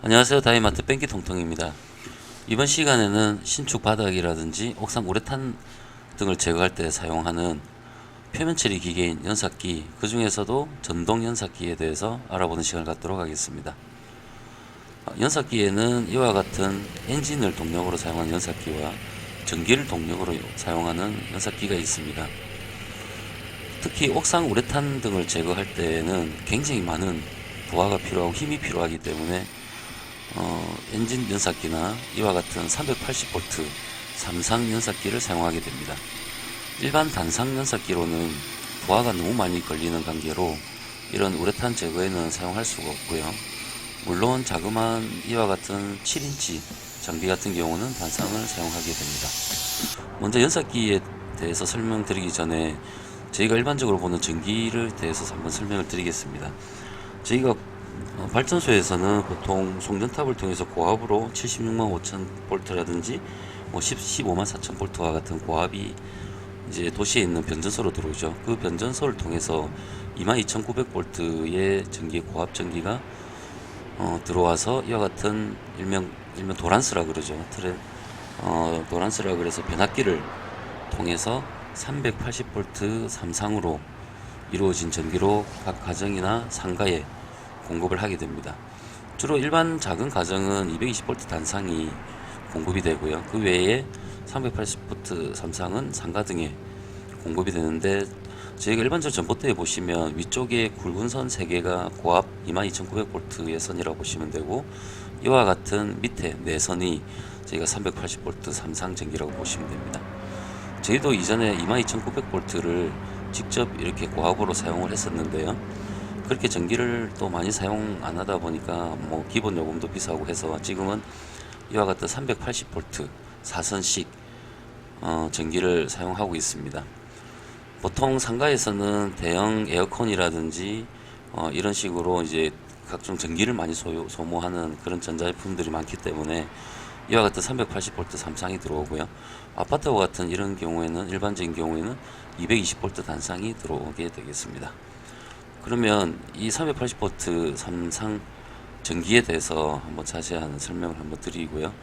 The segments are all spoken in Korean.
안녕하세요. 다이마트 뺑기 통통입니다. 이번 시간에는 신축 바닥이라든지 옥상 우레탄 등을 제거할 때 사용하는 표면 처리 기계인 연삭기, 그 중에서도 전동 연삭기에 대해서 알아보는 시간을 갖도록 하겠습니다. 연삭기에는 이와 같은 엔진을 동력으로 사용하는 연삭기와 전기를 동력으로 사용하는 연삭기가 있습니다. 특히 옥상 우레탄 등을 제거할 때에는 굉장히 많은 부하가 필요하고 힘이 필요하기 때문에 엔진 연삭기나 이와 같은 380V 삼상 연삭기를 사용하게 됩니다. 일반 단상 연삭기로는 부하가 너무 많이 걸리는 관계로 이런 우레탄 제거에는 사용할 수가 없고요. 물론 자그마한 이와 같은 7인치 장비 같은 경우는 단상을 사용하게 됩니다. 먼저 연삭기에 대해서 설명드리기 전에 저희가 일반적으로 보는 전기를 대해서 한번 설명을 드리겠습니다. 저희가 발전소에서는 보통 송전탑을 통해서 고압으로 76만 5천 볼트라든지 15만 4천 볼트와 같은 고압이 이제 도시에 있는 변전소로 들어오죠. 그 변전소를 통해서 22,900 볼트의 전기, 고압 전기가 들어와서 이와 같은 일명 도란스라 그러죠. 도란스라 그래서 변압기를 통해서 380 볼트 삼상으로 이루어진 전기로 각 가정이나 상가에 공급을 하게 됩니다. 주로 일반 작은 가정은 220V 단상이 공급이 되고요. 그 외에 380V 삼상은 상가 등에 공급이 되는데, 저희가 일반적으로 전봇대에 보시면 위쪽에 굵은 선 3개가 고압 22,900V의 선이라고 보시면 되고, 이와 같은 밑에 4선이 저희가 380V 삼상 전기라고 보시면 됩니다. 저희도 이전에 22,900V를 직접 이렇게 고압으로 사용을 했었는데요. 그렇게 전기를 또 많이 사용 안 하다 보니까 기본 요금도 비싸고 해서 지금은 이와 같은 380V 4선식 전기를 사용하고 있습니다. 보통 상가에서는 대형 에어컨이라든지 이런 식으로 이제 각종 전기를 많이 소모하는 그런 전자제품들이 많기 때문에 이와 같은 380V 삼상이 들어오고요. 아파트와 같은 이런 경우에는, 일반적인 경우에는 220V 단상이 들어오게 되겠습니다. 그러면 이 380V 삼상 전기에 대해서 한번 자세한 설명을 한번 드리고요.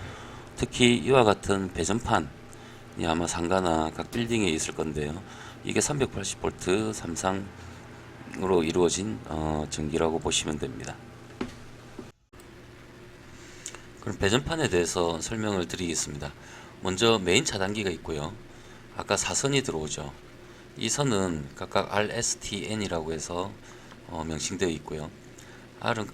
특히 이와 같은 배전판이 아마 상가나 각 빌딩에 있을 건데요. 이게 380V 삼상으로 이루어진 전기라고 보시면 됩니다. 그럼 배전판에 대해서 설명을 드리겠습니다. 먼저 메인 차단기가 있고요. 아까 4선이 들어오죠. 이 선은 각각 RSTN이라고 해서 명칭되어 있고요. R은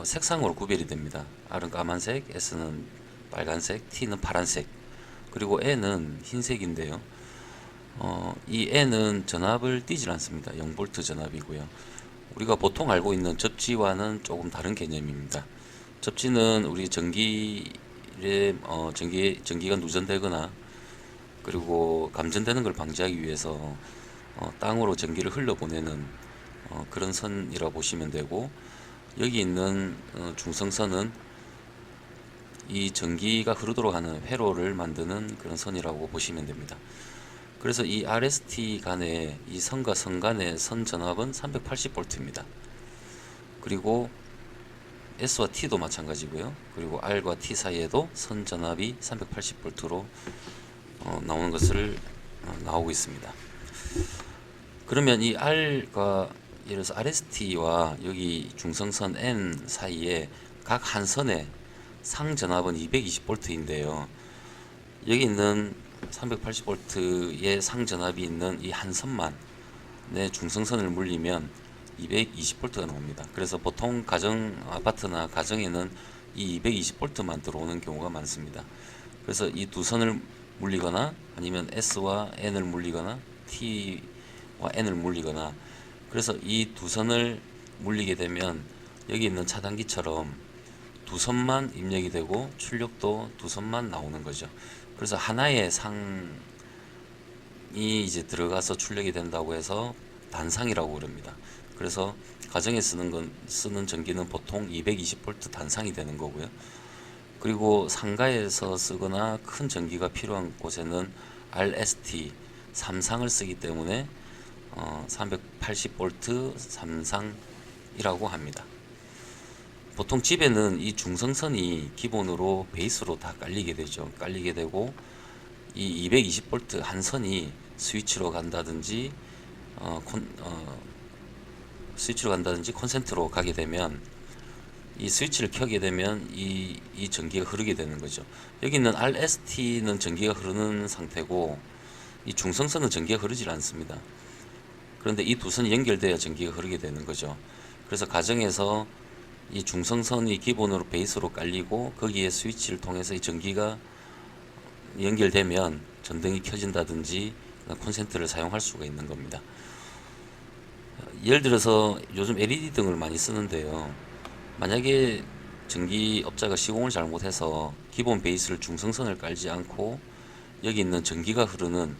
색상으로 구별이 됩니다. R은 까만색, S는 빨간색, T는 파란색, 그리고 N은 흰색인데요. 이 N은 전압을 띄질 않습니다. 0V 전압이고요. 우리가 보통 알고 있는 접지와는 조금 다른 개념입니다. 접지는 우리 전기에 전기가 누전되거나 그리고 감전되는 걸 방지하기 위해서 땅으로 전기를 흘러보내는 그런 선이라고 보시면 되고, 여기 있는 중성선은 이 전기가 흐르도록 하는 회로를 만드는 그런 선이라고 보시면 됩니다. 그래서 이 RST 간의, 이 선과 선 간의 선 전압은 380V입니다. 그리고 S와 T도 마찬가지고요. 그리고 R과 T 사이에도 선 전압이 380V로 나오는 것을 나오고 있습니다. 그러면 이 R과, 예를 들어서 RST와 여기 중성선 N 사이에 각 한 선의 상전압은 220V인데요. 여기 있는 380V의 상전압이 있는 이 한 선만 내 중성선을 물리면 220V가 나옵니다. 그래서 보통 가정, 아파트나 가정에는 이 220V만 들어오는 경우가 많습니다. 그래서 이 두 선을 물리거나 아니면 S와 N을 물리거나 T와 N을 물리거나, 그래서 이 두 선을 물리게 되면 여기 있는 차단기처럼 두 선만 입력이 되고 출력도 두 선만 나오는 거죠. 그래서 하나의 상이 이제 들어가서 출력이 된다고 해서 단상이라고 그럽니다. 그래서 가정에 쓰는 전기는 보통 220V 단상이 되는 거고요. 그리고 상가에서 쓰거나 큰 전기가 필요한 곳에는 RST 삼상을 쓰기 때문에 380V 삼상이라고 합니다. 보통 집에는 이 중성선이 기본으로 베이스로 다 깔리게 되죠. 깔리게 되고 이 220V 한 선이 스위치로 간다든지 스위치로 간다든지 콘센트로 가게 되면 이 스위치를 켜게 되면 이 전기가 흐르게 되는 거죠. 여기 있는 RST는 전기가 흐르는 상태고 이 중성선은 전기가 흐르질 않습니다. 그런데 이 두 선이 연결돼야 전기가 흐르게 되는 거죠. 그래서 가정에서 이 중성선이 기본으로 베이스로 깔리고 거기에 스위치를 통해서 이 전기가 연결되면 전등이 켜진다든지 콘센트를 사용할 수가 있는 겁니다. 예를 들어서 요즘 LED 등을 많이 쓰는데요. 만약에 전기업자가 시공을 잘못해서 기본 베이스를 중성선을 깔지 않고 여기 있는 전기가 흐르는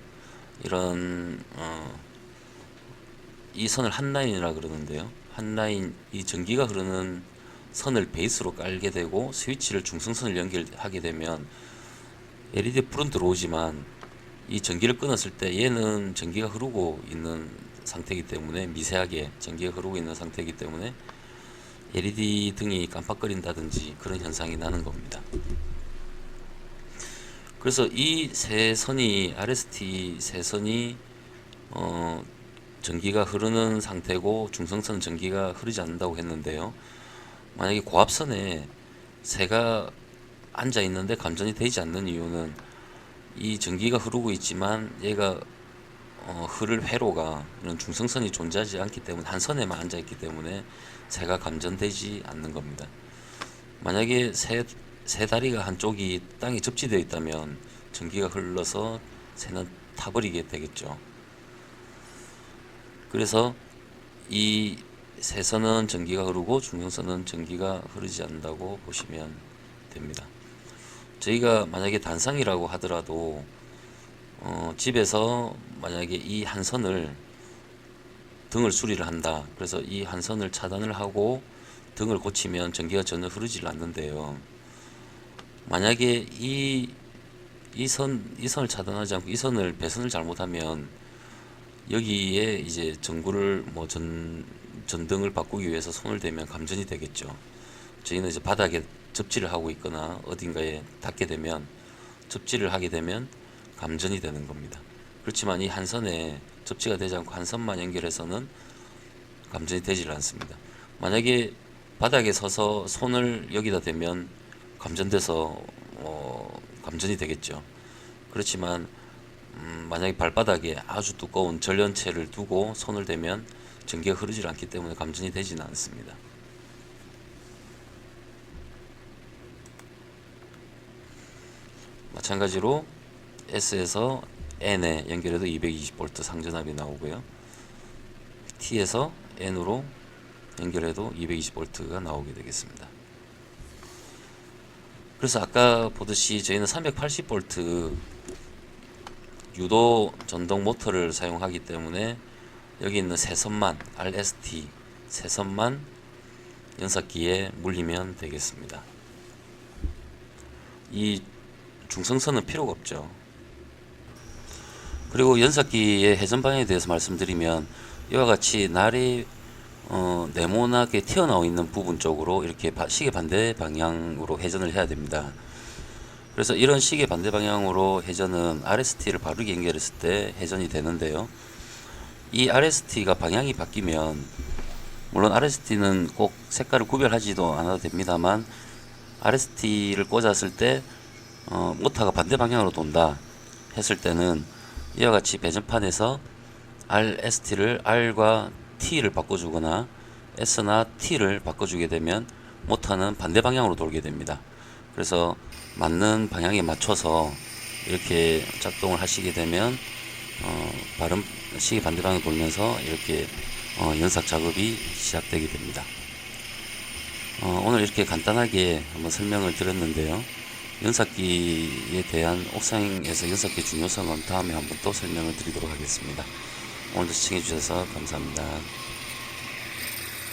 이런 이 선을 한 라인이라 그러는데요. 한 라인 이 전기가 흐르는 선을 베이스로 깔게 되고 스위치를 중성선을 연결하게 되면 LED 불은 들어오지만 이 전기를 끊었을 때 얘는 전기가 흐르고 있는 상태이기 때문에 미세하게 전기가 흐르고 있는 상태이기 때문에 LED 등이 깜빡거린다든지 그런 현상이 나는 겁니다. 그래서 이 세 선이 RST 세 선이 전기가 흐르는 상태고 중성선 전기가 흐르지 않는다고 했는데요. 만약에 고압선에 새가 앉아 있는데 감전이 되지 않는 이유는 이 전기가 흐르고 있지만 얘가 흐를 회로가 이런 중성선이 존재하지 않기 때문에 한 선에만 앉아 있기 때문에 새가 감전되지 않는 겁니다. 만약에 새 다리가 한쪽이 땅에 접지되어 있다면 전기가 흘러서 새는 타버리게 되겠죠. 그래서 이 새선은 전기가 흐르고 중성선은 전기가 흐르지 않는다고 보시면 됩니다. 저희가 만약에 단상이라고 하더라도 집에서 만약에 이 한 선을 등을 수리를 한다. 그래서 이 한 선을 차단을 하고 등을 고치면 전기가 전혀 흐르질 않는데요. 만약에 이 선을 차단하지 않고 이 선을 배선을 잘못하면 여기에 이제 전구를 전등을 바꾸기 위해서 손을 대면 감전이 되겠죠. 저희는 이제 바닥에 접지를 하고 있거나 어딘가에 닿게 되면 접지를 하게 되면 감전이 되는 겁니다. 그렇지만 이 한 선에 접지가 되지 않고 한 선만 연결해서는 감전이 되질 않습니다. 만약에 바닥에 서서 손을 여기다 대면 감전돼서 감전이 되겠죠. 그렇지만 만약에 발바닥에 아주 두꺼운 전련체를 두고 손을 대면 전기가 흐르지 않기 때문에 감전이 되지는 않습니다. 마찬가지로 S에서 N에 연결해도 220V 상전압이 나오고요. T에서 N으로 연결해도 220V가 나오게 되겠습니다. 그래서 아까 보듯이 저희는 380V 유도 전동 모터를 사용하기 때문에 여기 있는 세 선만 RST 세 선만 연삭기에 물리면 되겠습니다. 이 중성선은 필요가 없죠. 그리고 연삭기의 회전 방향에 대해서 말씀드리면 이와 같이 날이 네모나게 튀어나와 있는 부분 쪽으로 이렇게 시계 반대 방향으로 회전을 해야 됩니다. 그래서 이런 시계 반대 방향으로 회전은 RST를 바르게 연결했을 때 회전이 되는데요. 이 RST가 방향이 바뀌면 물론 RST는 꼭 색깔을 구별하지도 않아도 됩니다만 RST를 꽂았을 때 모터가 반대 방향으로 돈다 했을 때는 이와 같이 배전판에서 RST를 R과 T를 바꿔주거나 S나 T를 바꿔주게 되면 모터는 반대 방향으로 돌게 됩니다. 그래서 맞는 방향에 맞춰서 이렇게 작동을 하시게 되면 바른 시계 반대 방향으로 돌면서 이렇게 연삭 작업이 시작되게 됩니다. 오늘 이렇게 간단하게 한번 설명을 드렸는데요. 연삭기에 대한 옥상에서 연삭기의 중요성은 다음에 한번 또 설명을 드리도록 하겠습니다. 오늘도 시청해 주셔서 감사합니다.